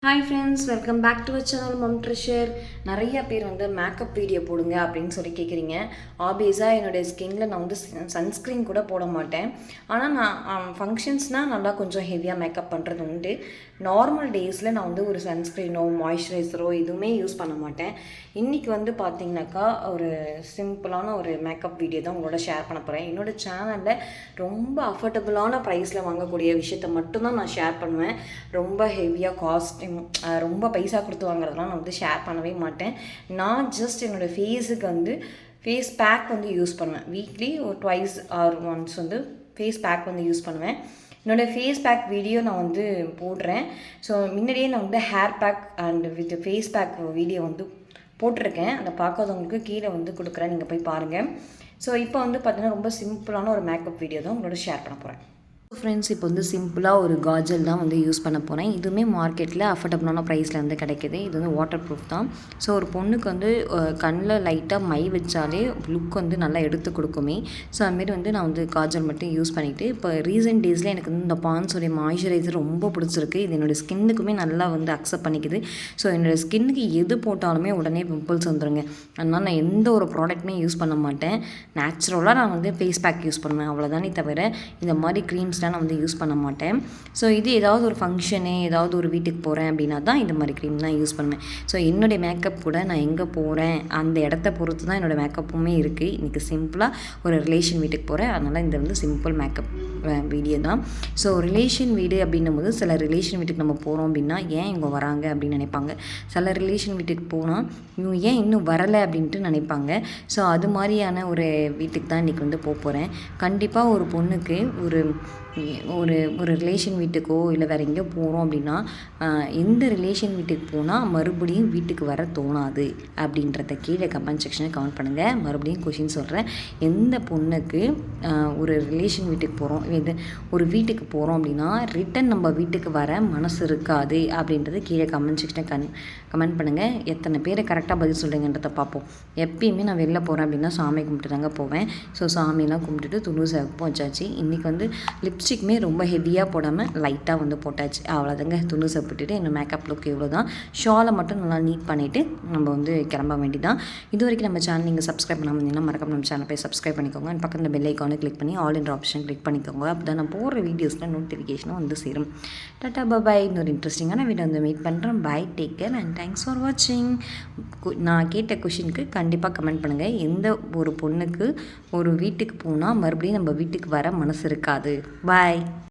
Hi friends, welcome back to our channel mum treasure. நிறைய பேர் வந்து மேக்கப் வீடியோ போடுங்க அப்படின்னு சொல்லி கேட்குறீங்க. ஆப்வியஸாக என்னுடைய ஸ்கின்னில் நான் வந்து சன்ஸ்க்ரீன் கூட போட மாட்டேன். ஆனால் நான் ஃபங்க்ஷன்ஸ்னால் நல்லா கொஞ்சம் ஹெவியாக மேக்கப் பண்ணுறது உண்டு. நார்மல் டேஸில் நான் வந்து ஒரு சன்ஸ்க்ரீனோ மாய்ஸ்சரைசரோ எதுவுமே யூஸ் பண்ண மாட்டேன். இன்றைக்கி வந்து பார்த்திங்கனாக்கா ஒரு சிம்பிளான ஒரு மேக்கப் வீடியோ தான் உங்களோட ஷேர் பண்ண போகிறேன். என்னோடய சேனலில் ரொம்ப அஃபோர்டபுளான ப்ரைஸில் வாங்கக்கூடிய விஷயத்தை மட்டும்தான் நான் ஷேர் பண்ணுவேன். ரொம்ப ஹெவியாக காஸ்ட் ரொம்ப பைசா கொடுத்து வாங்குறதுலாம் நான் வந்து ஷேர் பண்ணவே மாட்டேன். நான் ஜஸ்ட் என்னோடய ஃபேஸுக்கு வந்து ஃபேஸ் பேக் வந்து யூஸ் பண்ணுவேன். வீக்லி ஒரு ட்வைஸ் ஆர் ஒன்ஸ் வந்து ஃபேஸ் பேக் வந்து யூஸ் பண்ணுவேன். என்னோடய ஃபேஸ் பேக் வீடியோ நான் வந்து போடுறேன். ஸோ முன்னாடியே நான் வந்து hair pack and with face pack video வந்து போட்டிருக்கேன். அதை பார்க்காதவங்களுக்கு கீழே வந்து கொடுக்குறேன், நீங்கள் போய் பாருங்கள். ஸோ இப்போ வந்து பார்த்தீங்கன்னா ரொம்ப சிம்பிளான ஒரு மேக்கப் வீடியோ தான் உங்களோட ஷேர் பண்ண போகிறேன். ஃப்ரெண்ட்ஸ், இப்போ வந்து சிம்பிளாக ஒரு காஜல் தான் வந்து யூஸ் பண்ண போகிறேன். இதுவுமே மார்க்கெட்டில் அஃபோர்டபுளான ப்ரைஸில் வந்து கிடைக்கிது. இது வந்து வாட்டர் ப்ரூஃப் தான். ஸோ ஒரு பொண்ணுக்கு வந்து கண்ணில் லைட்டாக மை வச்சாலே லுக் வந்து நல்லா எடுத்து கொடுக்குமே. ஸோ அதுமாரி வந்து நான் வந்து காஜல் மட்டும் யூஸ் பண்ணிவிட்டு, இப்போ ரீசெண்ட் டேஸில் எனக்கு வந்து இந்த பான்ஸோடைய மாய்ஸ்சரைசர் ரொம்ப பிடிச்சிருக்கு. இது என்னோடய ஸ்கின்னுக்குமே நல்லா வந்து அக்செப்ட் பண்ணிக்குது. ஸோ என்னோடய ஸ்கின்னுக்கு எது போட்டாலுமே உடனே பிம்பிள்ஸ் வந்துடுங்க. அதனால் நான் எந்த ஒரு ப்ராடக்ட்டுமே யூஸ் பண்ண மாட்டேன். நேச்சுரலாக நான் வந்து ஃபேஸ் பேக் யூஸ் பண்ணுவேன், அவ்வளோதானே தவிர இந்த மாதிரி க்ரீம்ஸ் நான் வந்து யூஸ் பண்ண மாட்டேன். ஸோ இது ஏதாவது ஒரு ஃபங்க்ஷனு, ஏதாவது ஒரு வீட்டுக்கு போகிறேன் அப்படின்னா தான் இந்த மாதிரி க்ரீம் தான் யூஸ் பண்ணுவேன். ஸோ என்னுடைய மேக்கப் கூட நான் எங்கே போகிறேன் அந்த இடத்த பொறுத்து தான் என்னோடய மேக்கப்புமே இருக்குது. இன்றைக்கி சிம்பிளாக ஒரு ரிலேஷன் வீட்டுக்கு போகிறேன், அதனால் இந்த வந்து சிம்பிள் மேக்கப் வீடியோ தான். ஸோ ரிலேஷன் வீடு அப்படின்னும் போது சில ரிலேஷன் வீட்டுக்கு நம்ம போகிறோம் அப்படின்னா ஏன் இவங்க வராங்க அப்படின்னு நினைப்பாங்க. சில ரிலேஷன் வீட்டுக்கு போனால் இவங்க ஏன் இன்னும் வரலை அப்படின்ட்டு நினைப்பாங்க. ஸோ அது மாதிரியான ஒரு வீட்டுக்கு தான் இன்றைக்கி வந்து போகிறேன். கண்டிப்பாக ஒரு பொண்ணுக்கு ஒரு ஒரு ஒரு ரிலேஷன் வீட்டுக்கோ இல்லை வேறு எங்கேயோ போகிறோம் அப்படின்னா எந்த ரிலேஷன் வீட்டுக்கு போனால் மறுபடியும் வீட்டுக்கு வர தோணாது அப்படின்றத கீழே கமெண்ட் செக்ஷனில் கமெண்ட் பண்ணுங்கள். மறுபடியும் கொஷின் சொல்கிறேன். எந்த பொண்ணுக்கு ஒரு ரிலேஷன் வீட்டுக்கு போகிறோம், இது ஒரு வீட்டுக்கு போகிறோம் அப்படின்னா ரிட்டன் நம்ம வீட்டுக்கு வர மனசு இருக்காது அப்படின்றத கீழே கமெண்ட் செக்ஷனில் கமெண்ட் பண்ணுங்கள். எத்தனை பேர் கரெக்டாக பதில் சொல்கிறீங்கன்றத பார்ப்போம். எப்பயுமே நான் வெளில போகிறேன் அப்படின்னா சாமி கும்பிட்டு தாங்க போவேன். ஸோ சாமியெல்லாம் கும்பிட்டுட்டு துணு சிவப்பு வச்சாச்சு. இன்றைக்கி வந்து லிப்ஸ்டிக்குமே ரொம்ப ஹெவியாக போடாமல் லைட்டாக வந்து போட்டாச்சு. அவ்வளோதாங்க, துணி சாப்பிட்டுட்டு என்னோட மேக்கப் லுக் இவ்வளோ தான். ஷாலை மட்டும் நல்லா நீட் பண்ணிவிட்டு நம்ம வந்து கிளம்ப வேண்டியதான். இது வரைக்கும் நம்ம சேனல் நீங்கள் சப்ஸ்கிரைப் பண்ணாமல் இருந்தீங்கன்னா மறக்காம நம்ம சேனல் போய் சப்ஸ்கிரைப் பண்ணிக்கோங்க. அண்ட் பக்கத்தில் பெல் ஐக்கானை கிளிக் பண்ணி ஆல் என்ற ஆப்ஷன் கிளிக் பண்ணிக்கோங்க. அப்போ தான் நான் போடுற வீடியோஸில் நோட்டிஃபிகேஷனும் வந்து சேரும். Tata bye. இன்னொரு இன்ட்ரெஸ்டிங்கான வீடியோ வந்து மீட் பண்ணுறேன். Bye, take care and thanks for வாட்சிங். நான் கேட்ட கொஷினுக்கு கண்டிப்பாக கமெண்ட் பண்ணுங்கள். எந்த ஒரு பொண்ணுக்கு ஒரு வீட்டுக்கு போனால் மறுபடியும் நம்ம வீட்டுக்கு வர மனசு இருக்காது. பாய்.